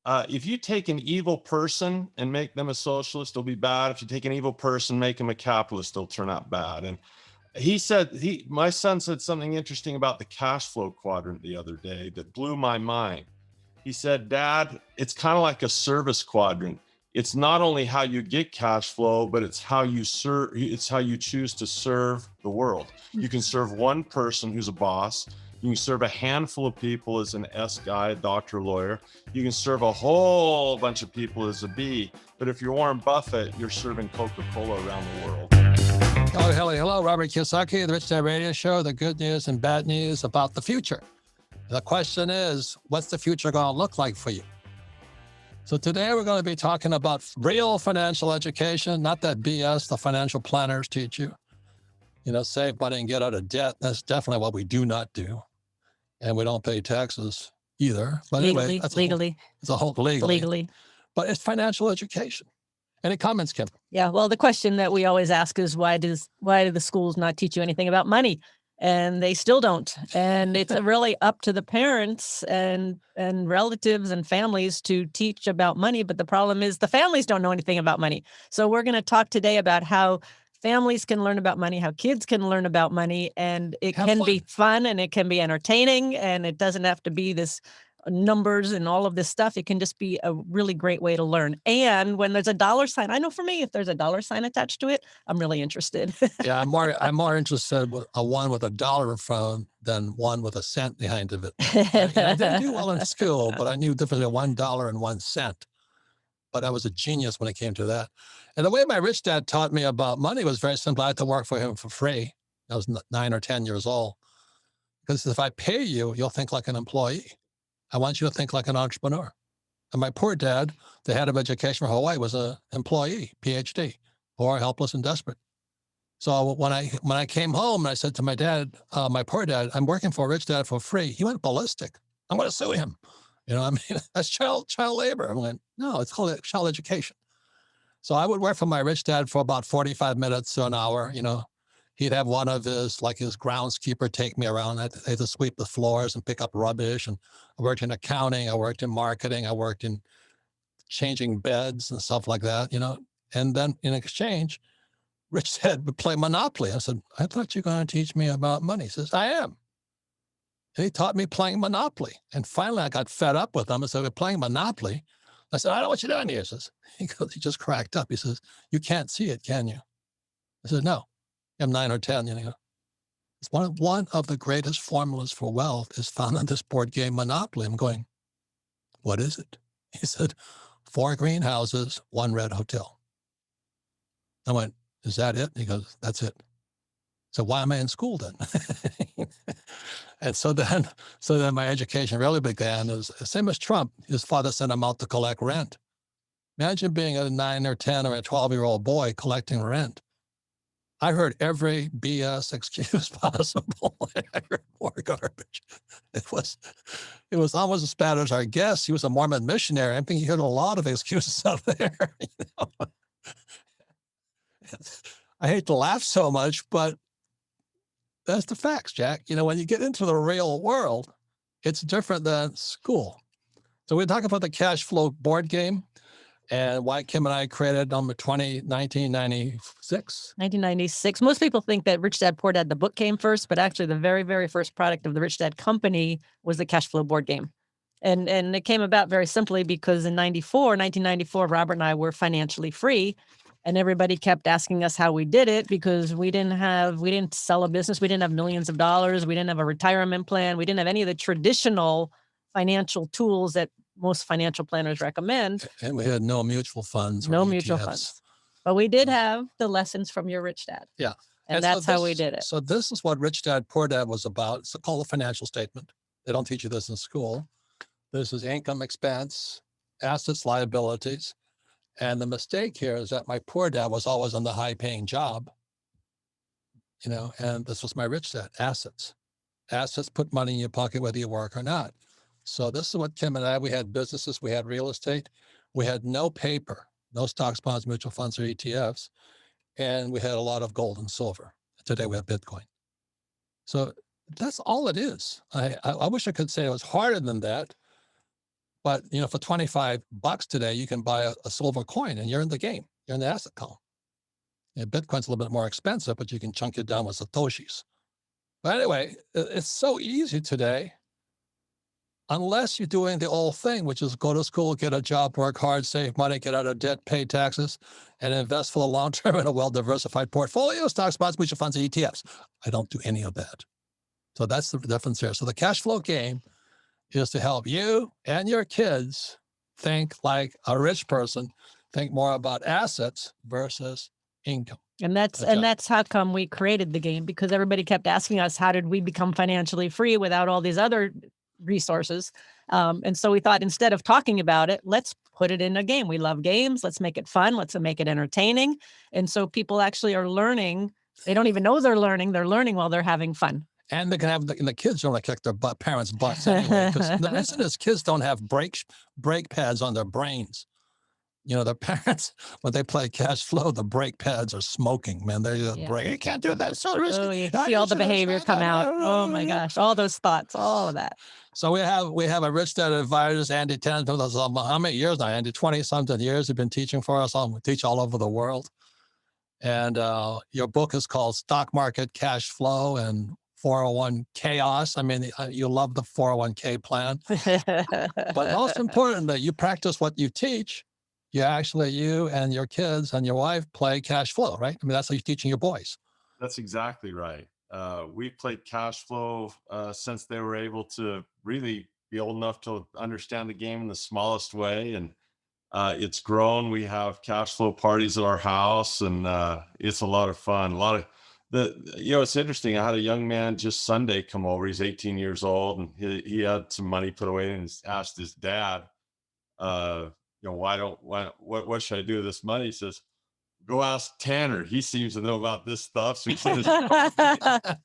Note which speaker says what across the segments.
Speaker 1: If you take an evil person and make them a socialist, they'll be bad. If you take an evil person, make them a capitalist, they'll turn out bad. And my son said something interesting about the cash flow quadrant the other day that blew my mind. He said, Dad, it's kind of like a service quadrant. It's not only how you get cash flow, but it's how you choose to serve the world. You can serve one person who's a boss. You can serve a handful of people as an S guy, a doctor, lawyer. You can serve a whole bunch of people as a B. But if you're Warren Buffett, you're serving Coca-Cola around the world.
Speaker 2: Oh, hello, Robert Kiyosaki, the Rich Dad Radio Show, the good news and bad news about the future. The question is, what's the future going to look like for you? So today we're going to be talking about real financial education, not that BS the financial planners teach you. Save money and get out of debt. That's definitely what we do not do. And we don't pay taxes either. But anyway,
Speaker 3: legally.
Speaker 2: It's a whole legally. But it's financial education. Any comments, Kim?
Speaker 3: Yeah. Well, the question that we always ask is why do the schools not teach you anything about money? And they still don't. And it's really up to the parents and relatives and families to teach about money. But the problem is the families don't know anything about money. So we're going to talk today about how families can learn about money, how kids can learn about money, and it can be fun and it can be entertaining, and it doesn't have to be this numbers and all of this stuff. It can just be a really great way to learn. And when there's a dollar sign, I know for me, if there's a dollar sign attached to it, I'm really interested.
Speaker 2: Yeah, I'm more interested with a one with a dollar in front than one with a cent behind of it. I didn't do well in school, but I knew the difference between $1 and 1 cent. But I was a genius when it came to that. And the way my rich dad taught me about money was very simple. I had to work for him for free. I was 9 or 10 years old. Because if I pay you, you'll think like an employee. I want you to think like an entrepreneur. And my poor dad, the head of education for Hawaii, was an employee, PhD, poor, helpless, and desperate. So when I came home and I said to my dad, my poor dad, I'm working for a rich dad for free, he went ballistic. I'm going to sue him. That's child labor. I went, no, it's called child education. So I would work for my rich dad for about 45 minutes to an hour. He'd have one of his groundskeeper take me around. I had to sweep the floors and pick up rubbish. And I worked in accounting. I worked in marketing. I worked in changing beds and stuff like that, And then in exchange, Rich Dad would play Monopoly. I said, I thought you were going to teach me about money. He says, I am. And he taught me playing Monopoly. And finally, I got fed up with him. And so we're playing Monopoly. I said, I don't know what you're doing here. He just cracked up. He says, you can't see it, can you? I said, no. I'm 9 or 10. It's one of the greatest formulas for wealth is found in this board game Monopoly. I'm going, what is it? He said, 4 greenhouses, 1 red hotel. I went, is that it? He goes, that's it. So why am I in school then? And so then my education really began. It was the same as Trump. His father sent him out to collect rent. Imagine being a 9 or 10 or a 12-year-old boy collecting rent. I heard every BS excuse possible. I heard more garbage. It was almost as bad as our guest. He was a Mormon missionary. I think he heard a lot of excuses out there. I hate to laugh so much, but that's the facts, Jack. When you get into the real world, it's different than school. So we talk about the cash flow board game and why Kim and I created number 1996.
Speaker 3: 1996. Most people think that Rich Dad, Poor Dad, the book came first, but actually the very, very first product of the Rich Dad company was the cash flow board game. And it came about very simply because in 1994, Robert and I were financially free. And everybody kept asking us how we did it because we didn't sell a business. We didn't have millions of dollars. We didn't have a retirement plan. We didn't have any of the traditional financial tools that most financial planners recommend.
Speaker 2: And we had no mutual funds.
Speaker 3: No mutual funds. But we did have the lessons from your Rich Dad.
Speaker 2: Yeah.
Speaker 3: And that's how we did it.
Speaker 2: So this is what Rich Dad, Poor Dad was about. It's called a financial statement. They don't teach you this in school. This is income, expense, assets, liabilities. And the mistake here is that my poor dad was always on the high-paying job, and this was my rich dad, assets. Assets put money in your pocket whether you work or not. So this is what Kim and I, we had businesses, we had real estate, we had no paper, no stocks, bonds, mutual funds, or ETFs, and we had a lot of gold and silver. Today we have Bitcoin. So that's all it is. I wish I could say it was harder than that, But for $25 today, you can buy a silver coin, and you're in the game. You're in the asset column. And Bitcoin's a little bit more expensive, but you can chunk it down with Satoshis. But anyway, it's so easy today, unless you're doing the old thing, which is go to school, get a job, work hard, save money, get out of debt, pay taxes, and invest for the long term in a well-diversified portfolio, stocks, bonds, mutual funds, and ETFs. I don't do any of that. So that's the difference here. So the cash flow game is to help you and your kids think like a rich person, think more about assets versus income.
Speaker 3: And that's how come we created the game, because everybody kept asking us, how did we become financially free without all these other resources? And so we thought, instead of talking about it, let's put it in a game. We love games. Let's make it fun. Let's make it entertaining. And so people actually are learning. They don't even know they're learning. They're learning while they're having fun.
Speaker 2: And they can have the kids don't kick their parents' butts anyway. Because the reason is kids don't have brake pads on their brains. The parents, when they play cash flow, the brake pads are smoking, man. They're just brake. You can't do that. It's so risky.
Speaker 3: Oh, you see all the behavior come out. Oh my gosh, all those thoughts, all of that.
Speaker 2: So we have a Rich Dad Advisors, Andy Tennant, how many years now, Andy? 20-something years he's been teaching for us. We teach all over the world. And your book is called Stock Market Cash Flow and 401 Chaos. I mean, you love the 401k plan. But most importantly, you practice what you teach. You and your kids and your wife play cash flow, right? I mean, that's how you're teaching your boys.
Speaker 1: That's exactly right. We played cash flow since they were able to really be old enough to understand the game in the smallest way. And it's grown. We have cash flow parties at our house, and it's a lot of fun. It's interesting. I had a young man just Sunday come over. He's 18 years old, and he had some money put away, and asked his dad, what should I do with this money? He says, go ask Tanner. He seems to know about this stuff. So he says, I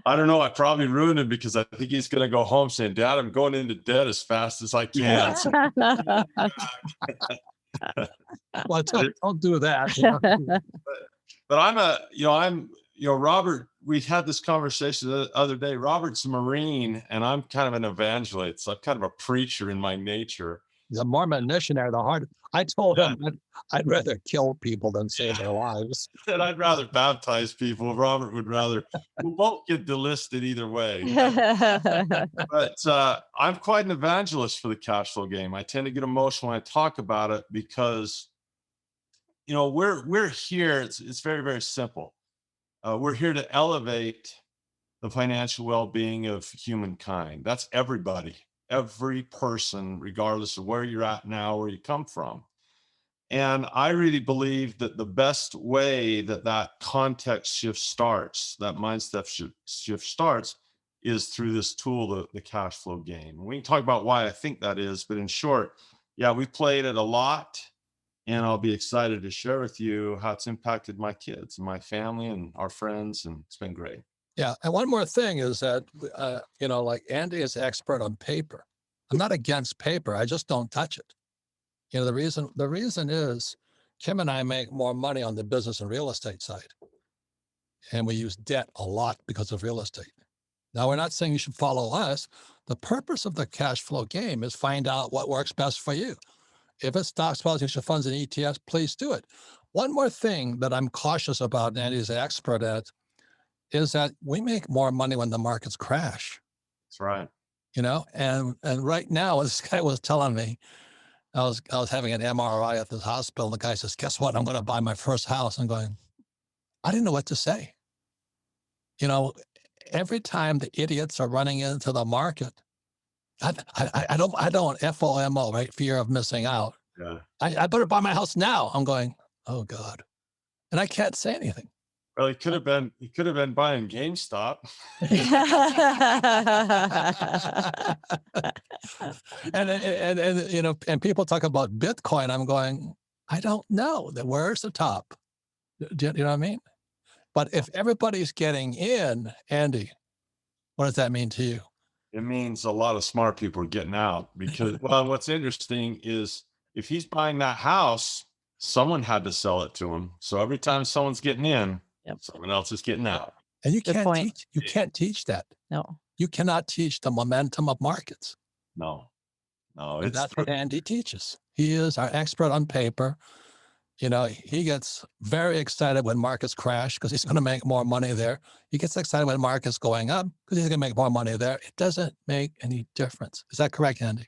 Speaker 1: don't know. I probably ruined him, because I think he's going to go home saying, Dad, I'm going into debt as fast as I can.
Speaker 2: Well, don't do that.
Speaker 1: But Robert, we had this conversation the other day. Robert's a Marine, and I'm kind of an evangelist. So I'm kind of a preacher in my nature.
Speaker 2: He's a Mormon missionary. I told him I'd rather kill people than save their lives.
Speaker 1: And I'd rather baptize people. Robert would rather. We won't get delisted either way. But I'm quite an evangelist for the cash flow game. I tend to get emotional when I talk about it, because we're here. It's very, very simple. We're here to elevate the financial well-being of humankind. That's everybody. Every person, regardless of where you're at now, where you come from. And I really believe that the best way that context shift starts, that mindset shift starts, is through this tool, the cash flow game. And we can talk about why I think that is, but in short, we played it a lot, and I'll be excited to share with you how it's impacted my kids and my family and our friends, and it's been great.
Speaker 2: Yeah. And one more thing is that, like Andy is expert on paper. I'm not against paper. I just don't touch it. The reason is Kim and I make more money on the business and real estate side. And we use debt a lot because of real estate. Now, we're not saying you should follow us. The purpose of the cash flow game is find out what works best for you. If it's stocks, bonds, mutual funds, and ETFs, please do it. One more thing that I'm cautious about, and Andy's an expert at, is that we make more money when the markets crash.
Speaker 1: That's right.
Speaker 2: And right now, this guy was telling me, I was having an MRI at this hospital. And the guy says, guess what? I'm going to buy my first house. I'm going, I didn't know what to say. Every time the idiots are running into the market, I don't FOMO, right? Fear of missing out.
Speaker 1: Yeah.
Speaker 2: I better buy my house now. I'm going, oh God. And I can't say anything.
Speaker 1: Well, he could have been buying GameStop.
Speaker 2: and people talk about Bitcoin. I'm going, I don't know. Where's the top? Do you know what I mean? But if everybody's getting in, Andy, what does that mean to you?
Speaker 1: It means a lot of smart people are getting out, because, well, what's interesting is if he's buying that house, someone had to sell it to him. So every time someone's getting in, someone else is getting out.
Speaker 2: And you can't teach that.
Speaker 3: No.
Speaker 2: You cannot teach the momentum of markets.
Speaker 1: No. No,
Speaker 2: And
Speaker 1: it's
Speaker 2: that's what Andy teaches. He is our expert on paper. You know, he gets very excited when markets crash because he's going to make more money there. He gets excited when markets going up because he's going to make more money there. It doesn't make any difference. Is that correct, Andy?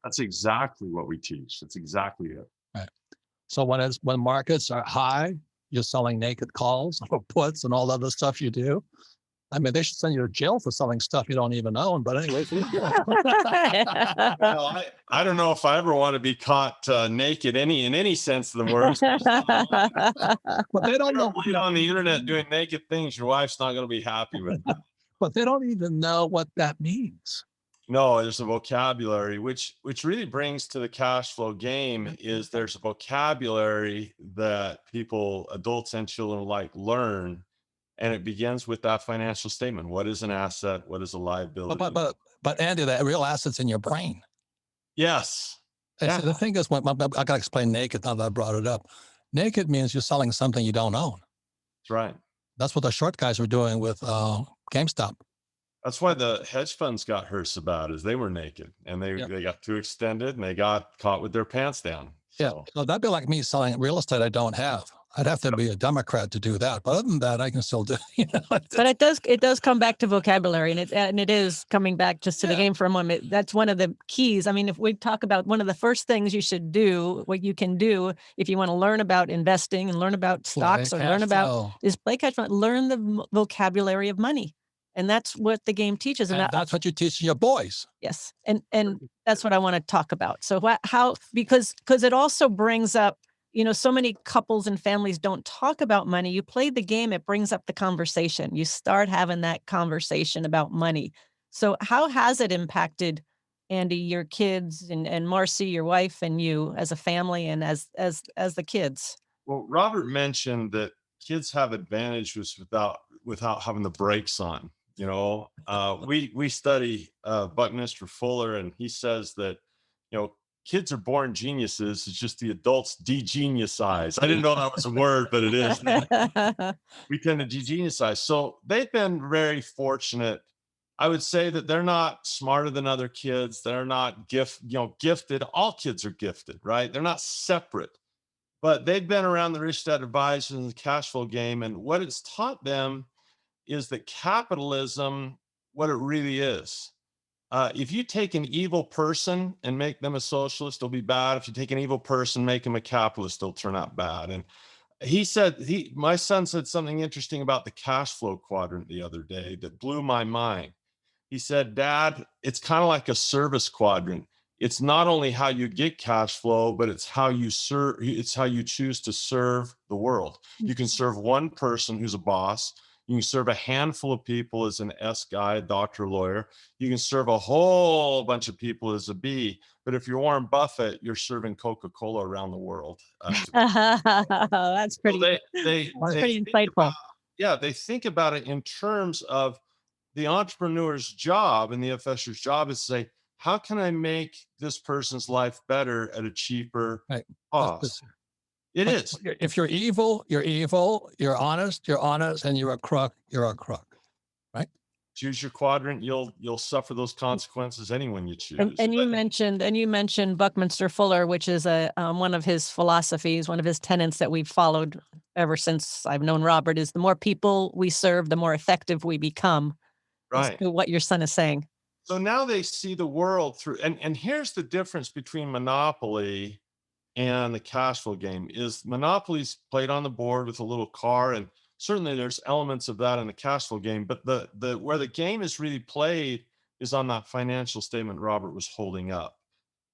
Speaker 1: that's exactly what we teach. That's exactly it.
Speaker 2: Right. So when markets are high, you're selling naked calls or puts and all the other stuff you do. I mean, they should send you to jail for selling stuff you don't even own. But anyway,
Speaker 1: Well, I don't know if I ever want to be caught naked in any sense of the word.
Speaker 2: but they don't know.
Speaker 1: Late on the internet doing naked things, your wife's not going to be happy with that.
Speaker 2: But they don't even know what that means.
Speaker 1: No, there's a vocabulary, which really brings to the cash flow game is there's a vocabulary that people, adults and children alike, learn. And it begins with that financial statement. What is an asset? What is a liability?
Speaker 2: But Andy, the real asset's in your brain.
Speaker 1: Yes.
Speaker 2: And
Speaker 1: Yeah.
Speaker 2: so the thing is, I got to explain naked now that I brought it up. Naked means you're selling something you don't own.
Speaker 1: That's right.
Speaker 2: That's what the short guys were doing with GameStop.
Speaker 1: That's why the hedge funds got heard so bad, is they were naked and they got too extended and they got caught with their pants down.
Speaker 2: Yeah.
Speaker 1: So
Speaker 2: So that'd be like me selling real estate I don't have. I'd have to be a Democrat to do that. But other than that, I can still do. You know,
Speaker 3: But it does come back to vocabulary, and it is coming back just to the game for a moment. That's one of the keys. I mean, if we talk about one of the first things you should do, what you can do if you want to learn about investing and learn about stocks or learn about is play catch up, learn the vocabulary of money. And that's what the game teaches.
Speaker 2: and that's what you teach your boys.
Speaker 3: Yes. And that's what I want to talk about. So because it also brings up, so many couples and families don't talk about money. You play the game, it brings up the conversation. You start having that conversation about money. So how has it impacted, Andy, your kids and Marcy, your wife, and you as a family and as the kids?
Speaker 1: well, Robert mentioned that kids have advantages without having the brakes on. We study Buckminster Fuller, and he says that kids are born geniuses. It's just the adults de-geniusize. I didn't know that was a word, but it is. We tend to de-geniusize. So they've been very fortunate. I would say that they're not smarter than other kids. They're not gifted. All kids are gifted, right? They're not separate, but they've been around the Rich Dad Advisors and the cash flow game. And what it's taught them is that capitalism, what it really is. If you take an evil person and make them a socialist, they'll be bad. If you take an evil person, make them a capitalist, they'll turn out bad. And my son said something interesting about the cash flow quadrant the other day that blew my mind. He said, Dad, it's kind of like a service quadrant. It's not only how you get cash flow, but it's how you serve. It's how you choose to serve the world. You can serve one person who's a boss. You can serve a handful of people as an S guy, a doctor, lawyer. You can serve a whole bunch of people as a B. But if you're Warren Buffett, you're serving Coca-Cola around the world.
Speaker 3: That's pretty.
Speaker 1: They
Speaker 3: pretty insightful.
Speaker 1: They think about it in terms of the entrepreneur's job, and the investor's job is to say, how can I make this person's life better at a cheaper cost? It is.
Speaker 2: If you're evil, you're evil. You're honest, and you're a crook, right?
Speaker 1: Choose your quadrant. You'll suffer those consequences. Anyone you choose.
Speaker 3: And you mentioned Buckminster Fuller, which is one of his philosophies, one of his tenets that we've followed ever since I've known Robert. Is the more people we serve, the more effective we become.
Speaker 1: Right.
Speaker 3: That's what your son is saying.
Speaker 1: So now they see the world through, and here's the difference between Monopoly and the cash flow game. Is Monopoly's played on the board with a little car, and certainly there's elements of that in the cash flow game, but the where the game is really played is on that financial statement Robert was holding up.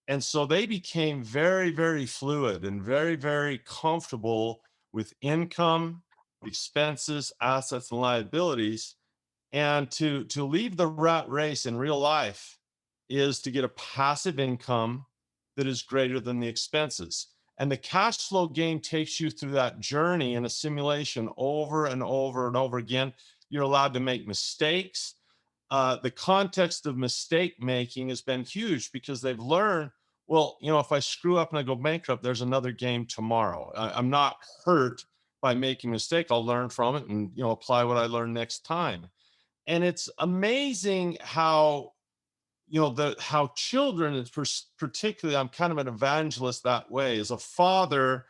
Speaker 1: And so they became very, very fluid and very, very comfortable with income, expenses, assets, and liabilities. And to leave the rat race in real life is to get a passive income that is greater than the expenses. And the cash flow game takes you through that journey in a simulation over and over and over again. You're allowed to make mistakes. The context of mistake making has been huge because they've learned, well, if I screw up and I go bankrupt, there's another game tomorrow. I'm not hurt by making a mistake. I'll learn from it and apply what I learned next time. And it's amazing how how children is particularly, I'm kind of an evangelist that way. As a father,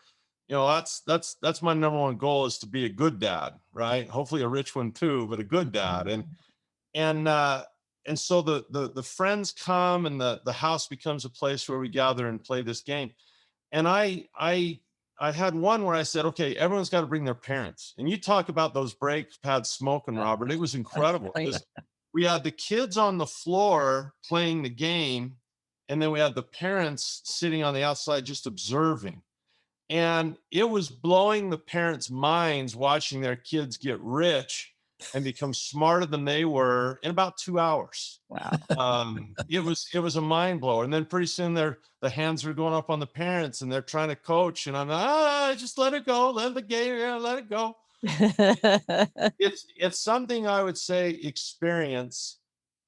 Speaker 1: that's my number one goal, is to be a good dad, right? Hopefully a rich one too, but a good dad. And so the friends come, and the house becomes a place where we gather and play this game. And I had one where I said, okay, everyone's got to bring their parents. And you talk about those brake pads smoking, Robert. It was incredible, because we had the kids on the floor playing the game, and then we had the parents sitting on the outside just observing. And it was blowing the parents' minds watching their kids get rich and become smarter than they were in about 2 hours.
Speaker 3: Wow.
Speaker 1: It was a mind blower. And then pretty soon the hands were going up on the parents, and they're trying to coach. And I'm just let it go, let the game, let it go. It's something I would say experience,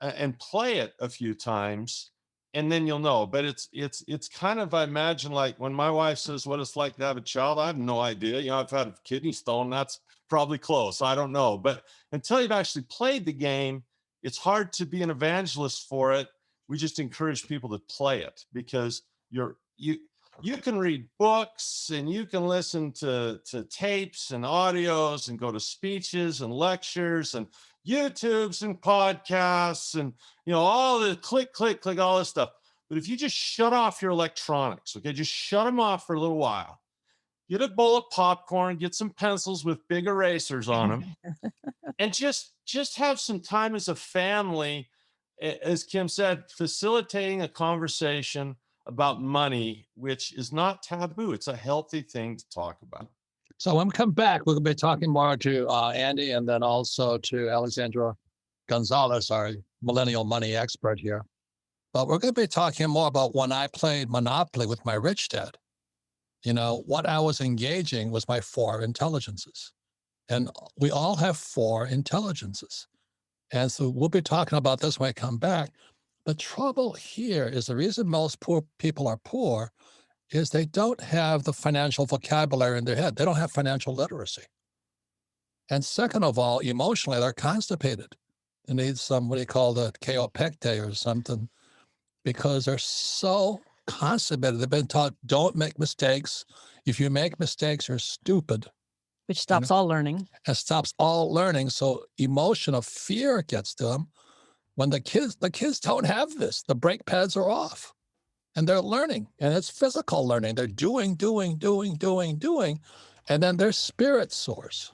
Speaker 1: and play it a few times, and then you'll know. But it's kind of, I imagine, like when my wife says what it's like to have a child, I have no idea. I've had a kidney stone. That's probably close. I don't know. But until you've actually played the game, it's hard to be an evangelist for it. We just encourage people to play it, because you can read books, and you can listen to tapes and audios, and go to speeches and lectures and YouTubes and podcasts, and all the click, click, click, all this stuff. But if you just shut off your electronics, okay, just shut them off for a little while, get a bowl of popcorn, get some pencils with big erasers on them, and just have some time as a family, as Kim said, facilitating a conversation about money, which is not taboo. It's a healthy thing to talk about.
Speaker 2: So when we come back, we're going to be talking more to Andy, and then also to Alexandra Gonzalez, our millennial money expert here. But we're going to be talking more about when I played Monopoly with my rich dad. What I was engaging was my 4 intelligences. And we all have 4 intelligences. And so we'll be talking about this when I come back. The trouble here is, the reason most poor people are poor is they don't have the financial vocabulary in their head. They don't have financial literacy. And second of all, emotionally, they're constipated. They need some, what do you call the kaopecte or something, because they're so constipated. They've been taught, don't make mistakes. If you make mistakes, you're stupid.
Speaker 3: Which stops all learning.
Speaker 2: It stops all learning. So emotion of fear gets to them. When the kids don't have this, the brake pads are off, and they're learning, and it's physical learning. They're doing, and then their spirit soars.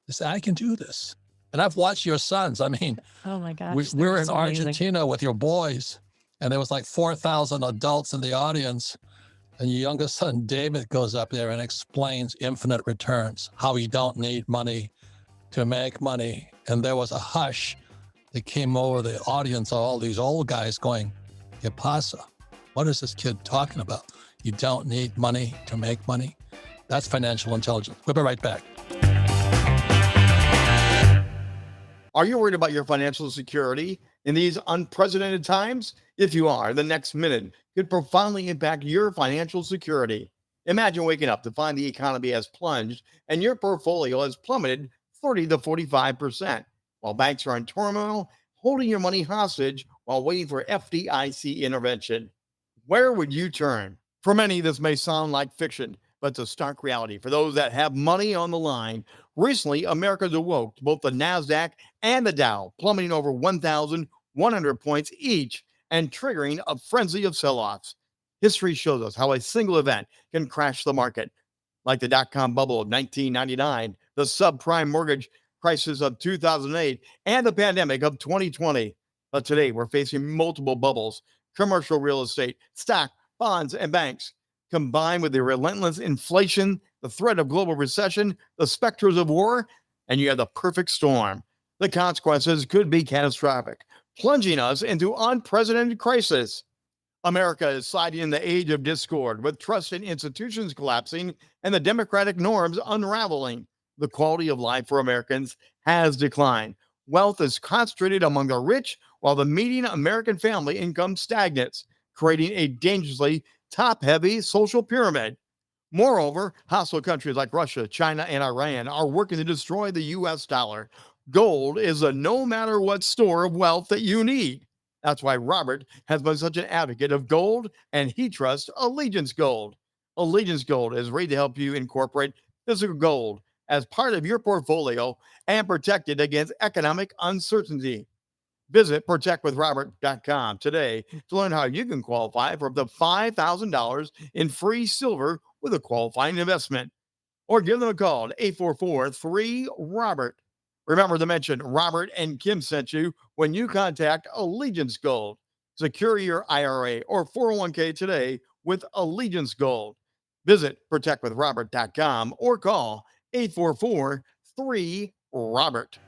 Speaker 2: They say, I can do this. And I've watched your sons. I mean,
Speaker 3: oh my gosh,
Speaker 2: we were in
Speaker 3: so amazing.
Speaker 2: Argentina with your boys, and there was like 4,000 adults in the audience. And your youngest son, David, goes up there and explains infinite returns, how you don't need money to make money. And there was a hush that came over the audience, all these old guys going, ¿Qué pasa? What is this kid talking about? You don't need money to make money. That's financial intelligence. We'll be right back.
Speaker 4: Are you worried about your financial security in these unprecedented times? If you are, the next minute could profoundly impact your financial security. Imagine waking up to find the economy has plunged and your portfolio has plummeted 30 to 45%, while banks are in turmoil, holding your money hostage while waiting for FDIC intervention. Where would you turn? For many, this may sound like fiction, but it's a stark reality for those that have money on the line. Recently, America's awoke to both the NASDAQ and the Dow, plummeting over 1,100 points each and triggering a frenzy of sell-offs. History shows us how a single event can crash the market, like the dot-com bubble of 1999, the subprime mortgage crisis of 2008, and the pandemic of 2020. But today, we're facing multiple bubbles: commercial real estate, stock, bonds, and banks. Combined with the relentless inflation, the threat of global recession, the specters of war, and you have the perfect storm. The consequences could be catastrophic, plunging us into unprecedented crisis. America is sliding in the age of discord, with trusted institutions collapsing and the democratic norms unraveling. The quality of life for Americans has declined. Wealth is concentrated among the rich, while the median American family income stagnates, creating a dangerously top-heavy social pyramid. Moreover, hostile countries like Russia, China, and Iran are working to destroy the U.S. dollar. Gold is a no-matter-what store of wealth that you need. That's why Robert has been such an advocate of gold, and he trusts Allegiance Gold. Allegiance Gold is ready to help you incorporate physical gold as part of your portfolio and protect it against economic uncertainty. Visit protectwithrobert.com today to learn how you can qualify for up to $5,000 in free silver with a qualifying investment. Or give them a call at 844-3-ROBERT. Remember to mention Robert and Kim sent you when you contact Allegiance Gold. Secure your IRA or 401k today with Allegiance Gold. Visit protectwithrobert.com or call 844-3-ROBERT.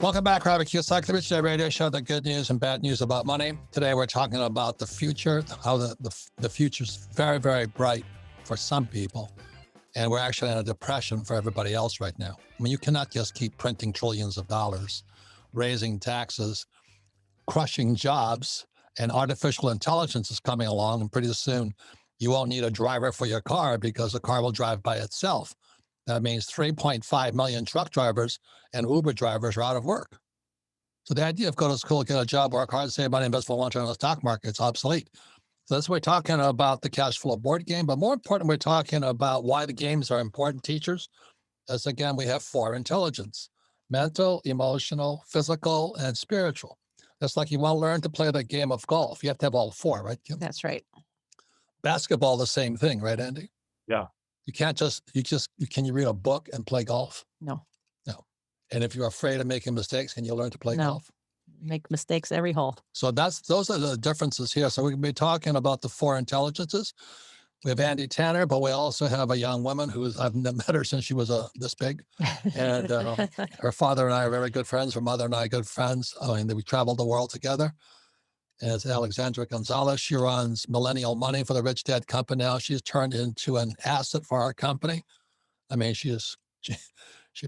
Speaker 2: Welcome back, Robert Cusack, the Rich Dad Radio Show, the good news and bad news about money. Today, we're talking about the future, how the future's very, very bright for some people. And we're actually in a depression for everybody else right now. I mean, you cannot just keep printing trillions of dollars, raising taxes, crushing jobs, and artificial intelligence is coming along. And pretty soon, you won't need a driver for your car because the car will drive by itself. That means 3.5 million truck drivers and Uber drivers are out of work. So the idea of go to school, get a job, work hard, save money, invest for long term in the stock market is obsolete. So that's what we're talking about, the cash flow board game. But more important, we're talking about why the games are important, teachers. As again, we have 4 intelligence: mental, emotional, physical, and spiritual. That's like you want to learn to play the game of golf. You have to have all 4, right, Kim?
Speaker 3: That's right.
Speaker 2: Basketball, the same thing, right, Andy?
Speaker 1: Yeah.
Speaker 2: You can't can you read a book and play golf?
Speaker 3: No.
Speaker 2: No. And if you're afraid of making mistakes, can you learn to play
Speaker 3: No.
Speaker 2: golf?
Speaker 3: Make mistakes every hole.
Speaker 2: So those are the differences here. So we can be talking about the 4 intelligences. We have Andy Tanner, but we also have a young woman I've met her since she was this big. And her father and I are very good friends. Her mother and I are good friends. I mean, we traveled the world together. And it's Alexandra Gonzalez. She runs Millennial Money for the Rich Dad Company now. She's turned into an asset for our company. I mean, she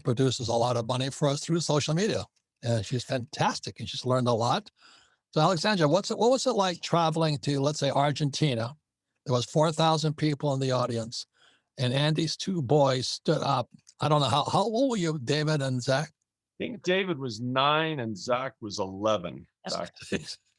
Speaker 2: produces a lot of money for us through social media. And she's fantastic, and she's learned a lot. So, Alexandra, what was it like traveling to, let's say, Argentina? There was 4,000 people in the audience, and Andy's 2 boys stood up. I don't know how old were you, David and Zach?
Speaker 1: I think David was 9 and Zach was 11. Zach.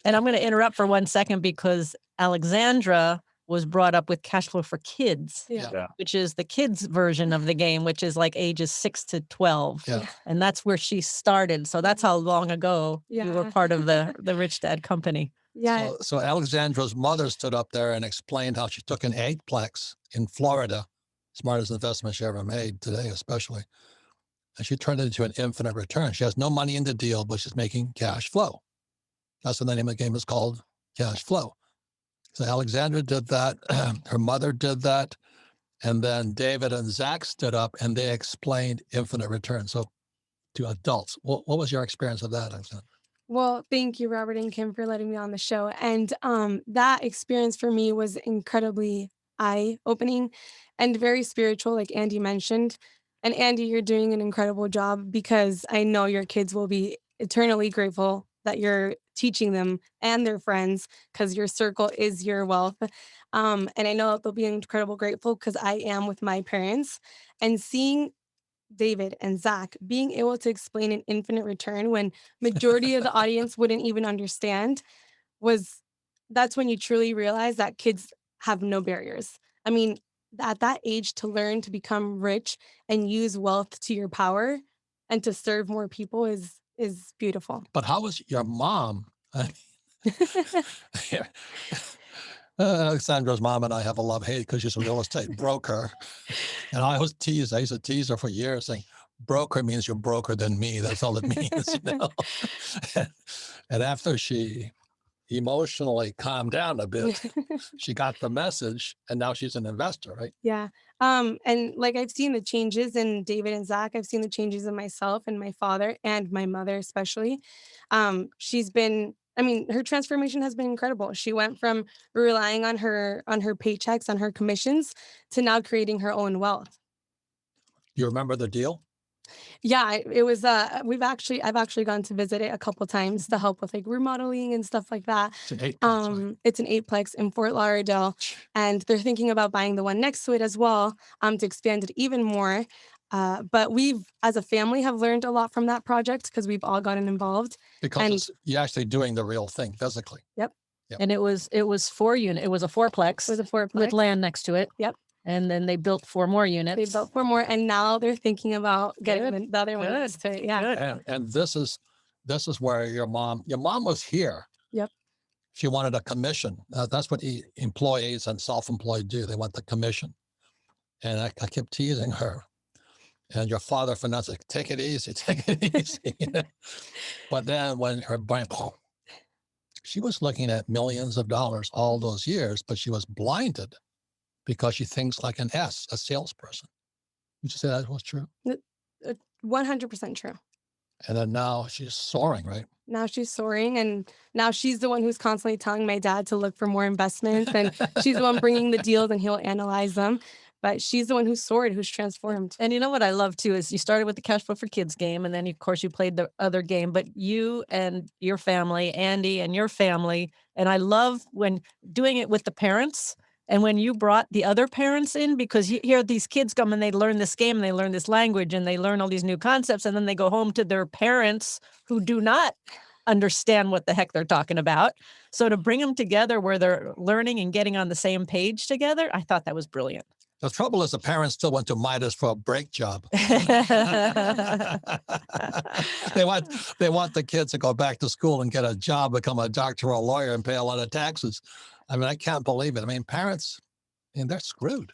Speaker 3: And I'm going to interrupt for 1 second because Alexandra was brought up with Cash Flow for Kids,
Speaker 1: Yeah.
Speaker 3: which is the kids version of the game, which is like ages 6 to 12.
Speaker 2: Yeah.
Speaker 3: And that's where she started. So that's how long ago you were
Speaker 5: Yeah.
Speaker 3: part of the Rich Dad Company.
Speaker 5: Yeah.
Speaker 2: So Alexandra's mother stood up there and explained how she took an 8-plex in Florida, smartest investment she ever made today, especially. And she turned it into an infinite return. She has no money in the deal, but she's making cash flow. That's what the name of the game is called, Cash Flow. So Alexandra did that. Her mother did that. And then David and Zach stood up and they explained infinite return. So to adults, what was your experience of that, Alexandra?
Speaker 5: Well, thank you, Robert and Kim, for letting me on the show. And that experience for me was incredibly eye-opening and very spiritual, like Andy mentioned. And Andy, you're doing an incredible job because I know your kids will be eternally grateful that you're teaching them and their friends because your circle is your wealth. And I know that they'll be incredible grateful because I am with my parents and seeing David and Zach being able to explain an infinite return when majority of the audience wouldn't even understand that's when you truly realize that kids have no barriers. I mean, at that age to learn to become rich and use wealth to your power and to serve more people is beautiful.
Speaker 2: But how was your mom? Alexandra's mom and I have a love-hate because she's a real estate broker. And I used to tease her for years saying, broker means you're broker than me. That's all it means. And after she emotionally calmed down a bit, she got the message and now she's an investor, right?
Speaker 5: Yeah. And like I've seen the changes in David and Zach. I've seen the changes in myself and my father and my mother, especially. Her transformation has been incredible. She went from relying on her paychecks, on her commissions, to now creating her own wealth.
Speaker 2: You remember the deal?
Speaker 5: Yeah, it was I've actually gone to visit it a couple times to help with like remodeling and stuff like that.
Speaker 2: It's an 8-plex, right?
Speaker 5: It's an 8-plex in Fort Lauderdale, and they're thinking about buying the one next to it as well, to expand it even more. But we've, as a family, have learned a lot from that project because we've all gotten involved.
Speaker 2: Because
Speaker 5: And
Speaker 2: you're actually doing the real thing physically.
Speaker 5: yep,
Speaker 2: Yep.
Speaker 3: And it was 4 unit. It was a fourplex
Speaker 5: it was a fourplex.
Speaker 3: with land next to it.
Speaker 5: Yep.
Speaker 3: And then they built 4 more units.
Speaker 5: They built 4 more, and now they're thinking about getting
Speaker 3: Good.
Speaker 5: the other one
Speaker 3: Good.
Speaker 5: next to it. Yeah.
Speaker 3: Good.
Speaker 2: And this is where your mom was here.
Speaker 5: Yep.
Speaker 2: She wanted a commission. That's what employees and self-employed do. They want the commission. And I kept teasing her. And your father, Fernando, said, take it easy, take it easy. But then when her brain, she was looking at millions of dollars all those years, but she was blinded because she thinks like a salesperson. Would you say that was true?
Speaker 5: 100% true.
Speaker 2: And then now she's soaring, right?
Speaker 5: Now she's soaring, and now she's the one who's constantly telling my dad to look for more investments, and she's the one bringing the deals, and he'll analyze them. But she's the one who's soared, who's transformed.
Speaker 3: And you know what I love too is you started with the Cash Flow for Kids game, and then of course you played the other game, but you and your family, Andy and your family, and I love when doing it with the parents and when you brought the other parents in, because you hear these kids come and they learn this game and they learn this language and they learn all these new concepts, and then they go home to their parents who do not understand what the heck they're talking about. So to bring them together where they're learning and getting on the same page together, I thought that was brilliant.
Speaker 2: The trouble is the parents still went to Midas for a break job. They want the kids to go back to school and get a job, become a doctor or a lawyer, and pay a lot of taxes. I mean, I can't believe it. I mean, parents, they're screwed.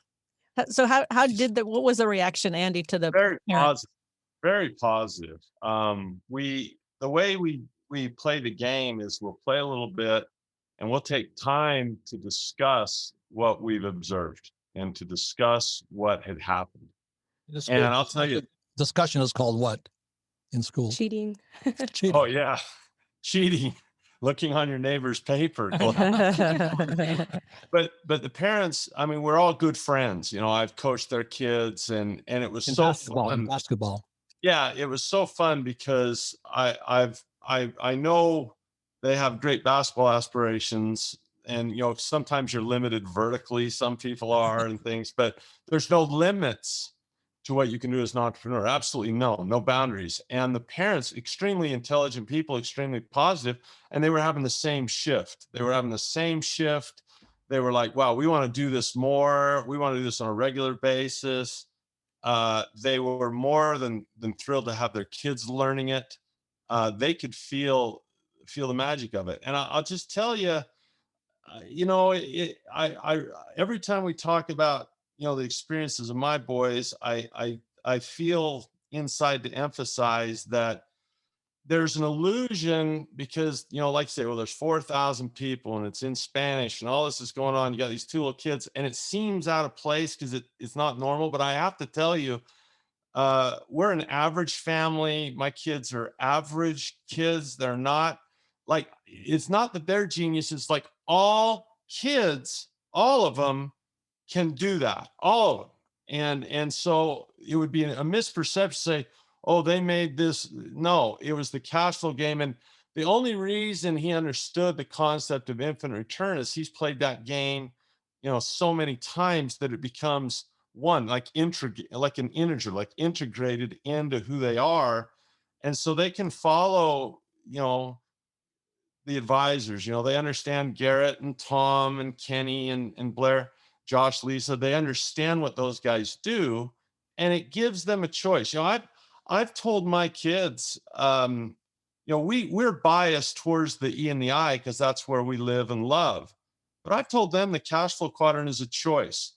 Speaker 3: So how what was the reaction, Andy, to the
Speaker 1: Very
Speaker 3: parents?
Speaker 1: positive. Very positive. The way we play the game is we'll play a little bit and we'll take time to discuss what we've observed and to discuss what had happened. And I'll tell you,
Speaker 2: Discussion is called what in school?
Speaker 5: Cheating.
Speaker 2: Cheating.
Speaker 1: oh yeah, cheating, looking on your neighbor's paper. But the parents, I mean, we're all good friends. You know, I've coached their kids, and it was
Speaker 2: In
Speaker 1: so
Speaker 2: basketball.
Speaker 1: fun.
Speaker 2: In basketball.
Speaker 1: Yeah, it was so fun because I know they have great basketball aspirations, and you know sometimes you're limited vertically, some people are and things, but there's no limits to what you can do as an entrepreneur. Absolutely no boundaries. And the parents, extremely intelligent people, extremely positive, and they were having the same shift. They were having the same shift. They were like, wow, we want to do this more. We want to do this on a regular basis. They were more than thrilled to have their kids learning it. They could feel the magic of it. And I'll just tell you, you know, I every time we talk about, you know, the experiences of my boys, I feel inside to emphasize that there's an illusion because, you know, like I say, well, there's 4,000 people and it's in Spanish and all this is going on. You got these 2 little kids and it seems out of place because it's not normal. But I have to tell you, we're an average family. My kids are average kids. They're not like, it's not that they're geniuses. Like all kids, all of them can do that, all of them. And so it would be a misperception to say, oh, they made this. No, it was the cash flow game. And the only reason he understood the concept of infinite return is he's played that game, you know, so many times that it becomes one, like like an integer, like integrated into who they are. And so they can follow, you know, the advisors, you know, they understand Garrett and Tom and Kenny and Blair, Josh, Lisa, they understand what those guys do. And it gives them a choice. You know, I've told my kids, you know, we're biased towards the E and the I because that's where we live and love. But I've told them the cash flow quadrant is a choice.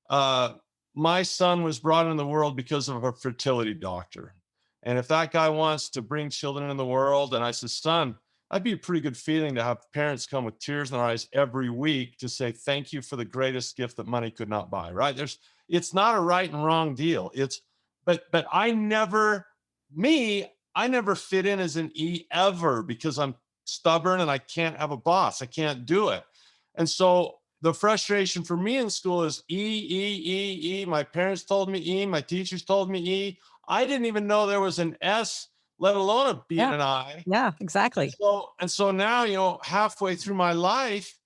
Speaker 1: My son was brought into the world because of a fertility doctor. And if that guy wants to bring children into the world, and I said, son, that'd be a pretty good feeling to have parents come with tears in their eyes every week to say, thank you for the greatest gift that money could not buy, right? It's not a right and wrong deal. But I never fit in as an E ever because I'm stubborn and I can't have a boss. I can't do it. And so the frustration for me in school is E. My parents told me E. My teachers told me E. I didn't even know there was an S, let alone a B and an I.
Speaker 3: Yeah, exactly.
Speaker 1: And so now, you know, halfway through my life,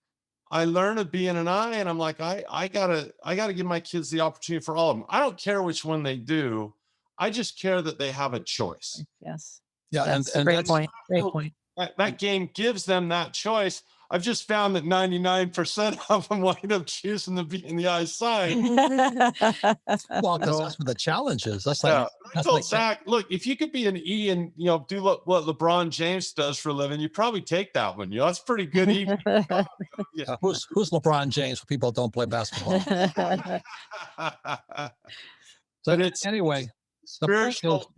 Speaker 1: I learn a B and an I, and I'm like, I gotta give my kids the opportunity for all of them. I don't care which one they do. I just care that they have a choice.
Speaker 3: Yes.
Speaker 2: Yeah.
Speaker 3: That's a
Speaker 2: And
Speaker 3: great
Speaker 2: that's,
Speaker 3: point. Great
Speaker 1: Oh,
Speaker 3: point.
Speaker 1: That game gives them that choice. I've just found that 99% of them wind up choosing to be in the I side.
Speaker 2: well, because
Speaker 1: No.
Speaker 2: that's what the challenge is. That's
Speaker 1: Yeah,
Speaker 2: like,
Speaker 1: I
Speaker 2: that's
Speaker 1: told
Speaker 2: like,
Speaker 1: Zach, look, if you could be an E and do what LeBron James does for a living, you probably take that one. That's pretty good. Yeah.
Speaker 2: who's LeBron James for people who don't play basketball? So
Speaker 1: But it's
Speaker 2: anyway, the point is,
Speaker 1: spiritual.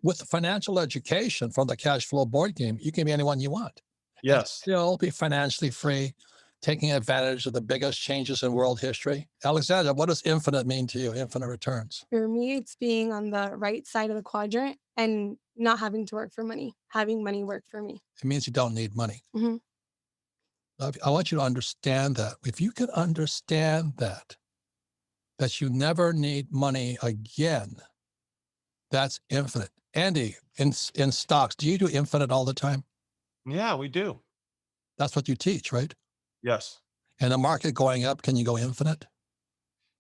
Speaker 2: with the financial education from the cash flow board game, you can be anyone you want. And
Speaker 1: Yes.
Speaker 2: still be financially free, taking advantage of the biggest changes in world history. Alexandra, what does infinite mean to you? Infinite returns.
Speaker 5: For me, it's being on the right side of the quadrant and not having to work for money, having money work for me.
Speaker 2: It means you don't need money.
Speaker 5: Mhm.
Speaker 2: I want you to understand that. If you can understand that you never need money again, that's infinite. Andy, in stocks, do you do infinite all the time?
Speaker 1: Yeah, we do.
Speaker 2: That's what you teach, right?
Speaker 1: Yes,
Speaker 2: And the market going up, can you go infinite?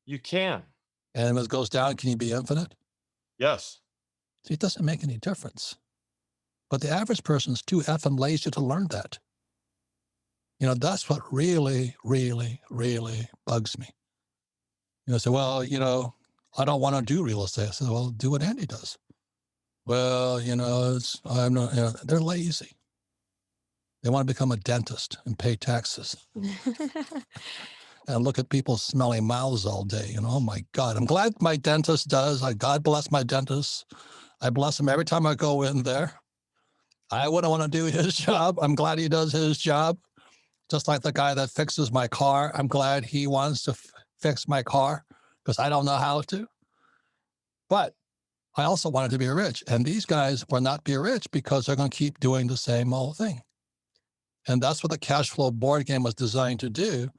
Speaker 1: you can.
Speaker 2: And if it goes down, can you be infinite?
Speaker 1: Yes.
Speaker 2: See, it doesn't make any difference. But the average person's too effing lazy to learn that. That's what really, really, really bugs me. Say, well, I don't want to do real estate. I said, well, do what Andy does. Well, I'm not, they're lazy. They want to become a dentist and pay taxes and look at people's smelly mouths all day. Oh my God, I'm glad my dentist does. God bless my dentist. I bless him every time I go in there. I wouldn't want to do his job. I'm glad he does his job. Just like the guy that fixes my car. I'm glad he wants to fix my car because I don't know how to. But I also wanted to be rich. And these guys will not be rich because they're going to keep doing the same old thing. And that's what the cash flow board game was designed to do,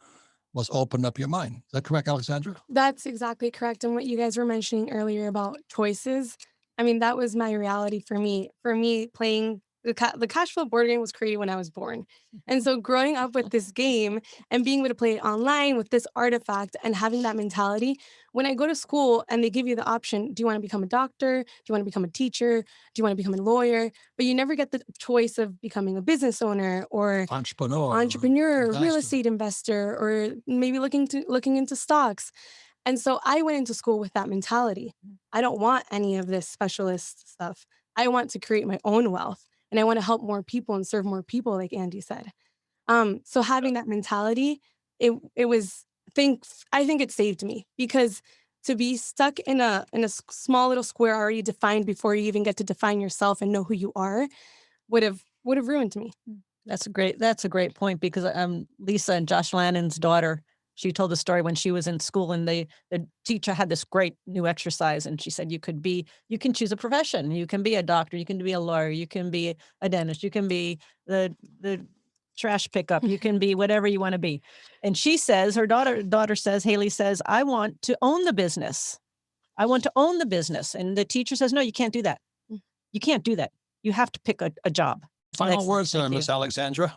Speaker 2: was open up your mind. Is that correct, Alexandra?
Speaker 5: That's exactly correct. And what you guys were mentioning earlier about choices, I mean, that was my reality for me. For me, playing the cash flow board game was created when I was born. And so growing up with this game and being able to play it online with this artifact and having that mentality, when I go to school and they give you the option, do you want to become a doctor? Do you want to become a teacher? Do you want to become a lawyer? But you never get the choice of becoming a business owner or entrepreneur, real
Speaker 2: investor.
Speaker 5: estate investor, or maybe looking into stocks. And so I went into school with that mentality. I don't want any of this specialist stuff. I want to create my own wealth and I want to help more people and serve more people, like Andy said. So having that mentality, it was I think it saved me, because to be stuck in a small little square already defined before you even get to define yourself and know who you are would have ruined me.
Speaker 3: That's a great point, because Lisa and Josh Lannon's daughter, she told the story when she was in school and the teacher had this great new exercise, and she said you can choose a profession. You can be a doctor, you can be a lawyer, you can be a dentist, you can be the trash pickup, you can be whatever you want to be. And she says, her daughter says, Haley says, I want to own the business. I want to own the business. And the teacher says, no, you can't do that. You can't do that. You have to pick a job.
Speaker 2: Final
Speaker 3: Excellent.
Speaker 2: words there,
Speaker 3: Thank you.
Speaker 2: Miss Alexandra.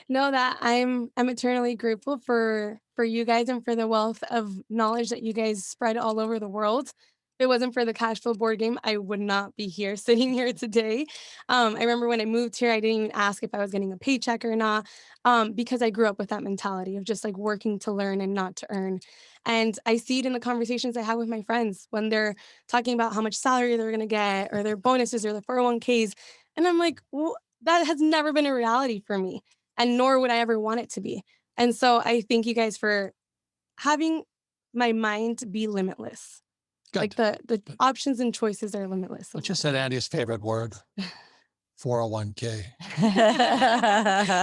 Speaker 5: Know that I'm eternally grateful for you guys and for the wealth of knowledge that you guys spread all over the world. If it wasn't for the cash flow board game, I would not be here sitting here today. I remember when I moved here, I didn't even ask if I was getting a paycheck or not, because I grew up with that mentality of just like working to learn and not to earn. And I see it in the conversations I have with my friends when they're talking about how much salary they're going to get or their bonuses or their 401ks. And I'm like, well, that has never been a reality for me, and nor would I ever want it to be. And so I thank you guys for having my mind be limitless.
Speaker 2: Good.
Speaker 5: Like the options and choices are limitless.
Speaker 2: What you said, Andy's favorite word, 401k.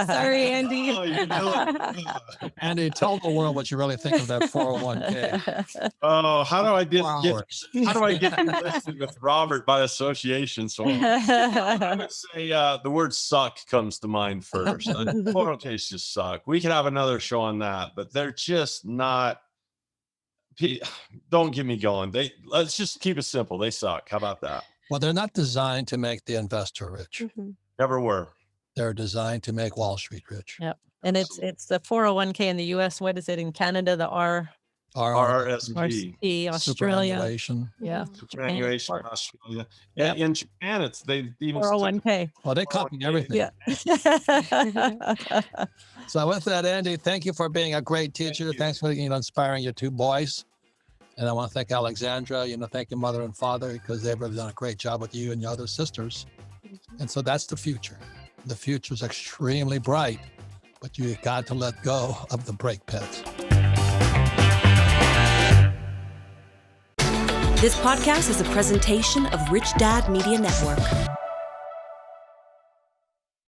Speaker 5: Sorry, Andy.
Speaker 1: Oh, you know it.
Speaker 2: Andy, tell the world what you really think of that 401k.
Speaker 1: Oh, how do I get
Speaker 2: Hours.
Speaker 1: listed with Robert by association? So I would say the word suck comes to mind first. 401ks just suck. We could have another show on that, but they're just not. Don't get me going. Let's just keep it simple. They suck. How about that?
Speaker 2: Well, they're not designed to make the investor rich.
Speaker 5: Mhm.
Speaker 1: Never were.
Speaker 2: They're designed to make Wall Street rich.
Speaker 3: Yep. And it's the 401k in the US. What is it in Canada? The
Speaker 1: RRSP.
Speaker 3: RSP, Australia.
Speaker 2: superannuation.
Speaker 3: Yeah.
Speaker 1: Superannuation in
Speaker 3: Japan.
Speaker 1: Australia.
Speaker 3: Yep.
Speaker 1: And in Japan, they even
Speaker 3: 401k.
Speaker 2: Well, they copy everything.
Speaker 3: Yeah.
Speaker 2: So with that, Andy, thank you for being a great teacher.
Speaker 1: you.
Speaker 2: Thanks for inspiring your two boys. And I want to thank Alexandra, thank your mother and father, because they've really done a great job with you and your other sisters. And so that's the future. The future is extremely bright, but you got to let go of the brake pads.
Speaker 6: This podcast is a presentation of Rich Dad Media Network.